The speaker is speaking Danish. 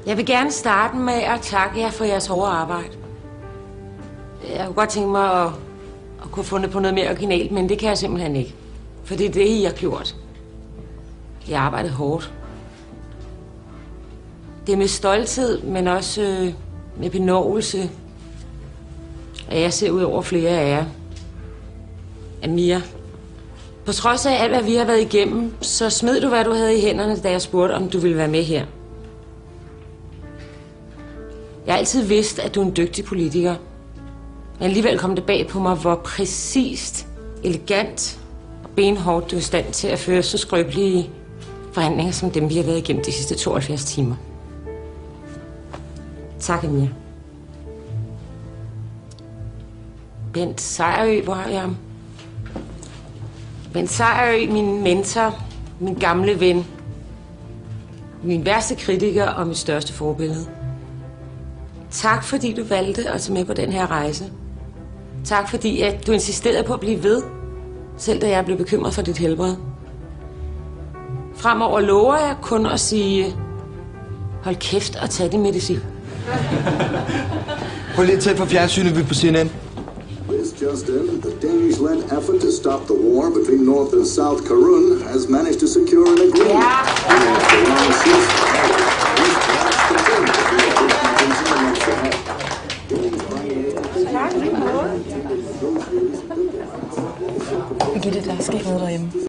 Jeg vil gerne starte med at takke jer for jeres hårde arbejde. Jeg kunne godt tænke mig at kunne have fundet på noget mere originalt, men det kan jeg simpelthen ikke. For det er det, I har gjort. I har arbejdet hårdt. Det er med stolthed, men også med benovelse, at jeg ser ud over flere af jer. Amir, på trods af alt, hvad vi har været igennem, så smed du, hvad du havde i hænderne, da jeg spurgte, om du ville være med her. Jeg har altid vidst, at du er en dygtig politiker. Men alligevel kom det bag på mig, hvor præcist, elegant og benhårdt du er i stand til at føre så skrøbelige forhandlinger, som dem, vi har været igennem de sidste 72 timer. Tak, Amir. Bent Sejerø, hvor har jeg ham? Bent Sejerø, min mentor, min gamle ven, min værste kritiker og mit største forbillede. Tak, fordi du valgte at tage med på den her rejse. Tak, fordi at du insisterede på at blive ved, selv da jeg blev bekymret for dit helbred. Fremover lover jeg kun at sige, hold kæft og tag din medicin. Prøv lige tæt på fjernsynet, vi på CNN. This just in, the Danish-led effort to stop the war between North and South Kowloon has managed to secure an agreement. Ja.